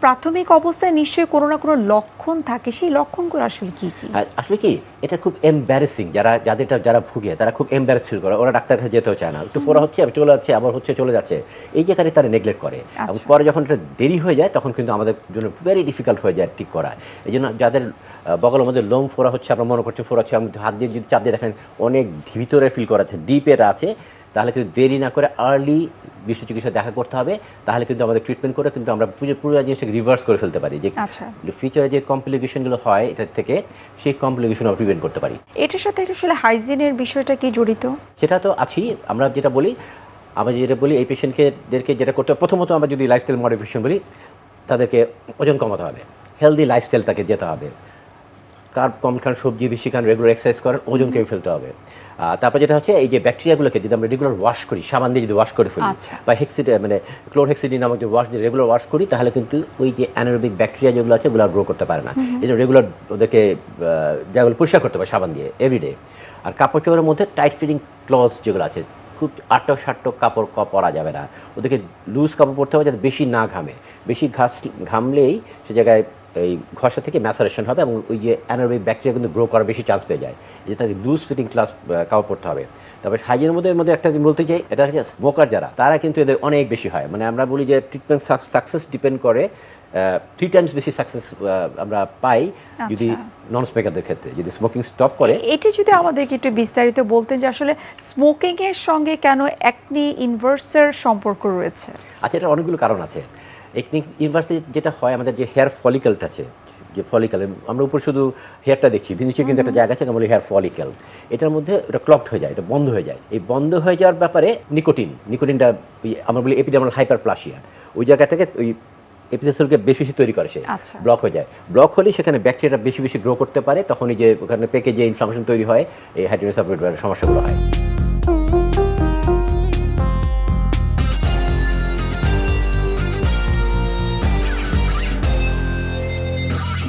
প্রাথমিক অবস্থায় নিশ্চয়ই কোনো না কোনো লক্ষণ থাকে, সেই লক্ষণগুলো আসলে কি কি? আসলে কি এটা খুব এম্বারেসিং, যারা ভুগে তারা খুব এম্বারেস ফিল করে, ওরা ডাক্তার কাছে যেতেও চায় না, একটু ফোড়া হচ্ছে আবার চলে যাচ্ছে, আবার হচ্ছে চলে যাচ্ছে, এই জায়গায় তারা নেগলেক্ট করে। এবং আচ্ছা। পরে যখন এটা দেরি হয়ে যায় তখন কিন্তু আমাদের জন্য ভেরি ডিফিকাল্ট হয়ে যায় ঠিক করা। এই জন্য যাদের বগলের মধ্যে লোম ফোড়া হচ্ছে, আমরা মনে করছি ফোড়া হচ্ছে, আপনি হাত দিয়ে যদি চাপ দিয়ে দেখেন অনেক ভিতরে ফিল করা আছে, ডিপের আছে, তাহলে কিন্তু দেরি না করে আর্লি বিশ্ব চিকিৎসা দেখা করতে হবে। তাহলে কিন্তু আমাদের ট্রিটমেন্ট করে কিন্তু আমরা পুরো জিনিসটাকে রিভার্স করে ফেলতে পারি, যে আচ্ছা। ফিউচারে যে কমপ্লিকেশনগুলো হয় এটার থেকে, সেই কমপ্লিকেশন আমরা প্রিভেন্ট করতে পারি। এটার সাথে আসলে হাইজিনের বিষয়টা কি জড়িত? সেটা তো আছেই। আমরা যেটা বলি এই পেশেন্টদেরকে যেটা করতে হবে, প্রথমত আমরা যদি লাইফস্টাইল মডিফিকেশন বলি, তাদেরকে ওজন কমাতে হবে, হেলদি লাইফস্টাইলটাকে যেতে হবে, কার্ব কম খান, সবজি বেশি খান, রেগুলার এক্সারসাইজ করেন, ওজন কমে ফেলতে হবে। তারপর যেটা হচ্ছে এই যে ব্যাকটেরিয়াগুলোকে যদি আমরা রেগুলার ওয়াশ করি, সাবান দিয়ে যদি ওয়াশ করে ফেলি, আচ্ছা। বা ক্লোরহেক্সিডিন নামক যে ওয়াশ দিয়ে রেগুলার ওয়াশ করি, তাহলে কিন্তু ওই যে অ্যানারোবিক ব্যাকটেরিয়া যেগুলো আছে ওগুলো গ্রো করতে পারে না। এই জন্য রেগুলার ওদেরকে যেগুলো পরিষ্কার করতে হবে সাবান দিয়ে এভরিডে। আর কাপড় চোপড়ের মধ্যে টাইট ফিটিং ক্লথ যেগুলো আছে, খুব আটক কাপড় পরা যাবে না, ওদেরকে লুজ কাপড় পরতে হবে যাতে বেশি না ঘামে। বেশি ঘামলেই সে জায়গায় এই ঘষা থেকে ম্যাসারেশন হবে এবং ওই যে অ্যানারোবিক ব্যাকটেরিয়া কিন্তু গ্রো করার বেশি চান্স পেয়ে যায়। যে তাকে লুজ ফিটিং কাপড় পরতে হবে। তারপরে হাইজিনের মধ্যে একটা বলতে চাই, এটা হচ্ছে স্মোকার যারা, তারা কিন্তু এদের অনেক বেশি হয়। মানে আমরা বলি যে ট্রিটমেন্ট সাকসেস ডিপেন্ড করে 3 টাইমস বেশি সাকসেস আমরা পাই যদি নন স্মোকারদের ক্ষেত্রে, যদি স্মোকিং স্টপ করে। এটি যদি আমাদেরকে একটু বিস্তারিত বলতেন যে আসলে স্মোকিং এর সঙ্গে কেন অ্যাকনি ইনভার্সের সম্পর্ক রয়েছে? আচ্ছা, এটার অনেকগুলো কারণ আছে। একনিক ইনভার্সে যেটা হয়, আমাদের যে হেয়ার ফলিকলটা আছে, যে ফলিকল, আমরা উপর শুধু হেয়ারটা দেখছি, নিচে কিন্তু একটা জায়গা আছে আমরা বলি হেয়ার ফলিকল। এটার মধ্যে এটা ক্লগড হয়ে যায়, এটা বন্ধ হয়ে যায়। এই বন্ধ হয়ে যাওয়ার ব্যাপারে নিকোটিনটা আমরা বলি এপিডার্মাল হাইপারপ্লাসিয়া, ওই জায়গাটাকে ওই এপিথেলিয়ালকে বেশি বেশি তৈরি করে, সে আচ্ছা। ব্লক হয়ে যায়। ব্লক হলে সেখানে ব্যাকটেরিয়াটা বেশি বেশি গ্রো করতে পারে, তখনই যে ওখানে পেকে যে ইনফ্লামেশন তৈরি হয়, এই হাইড্রোজেন সালফাইড সমস্যাগুলো হয়।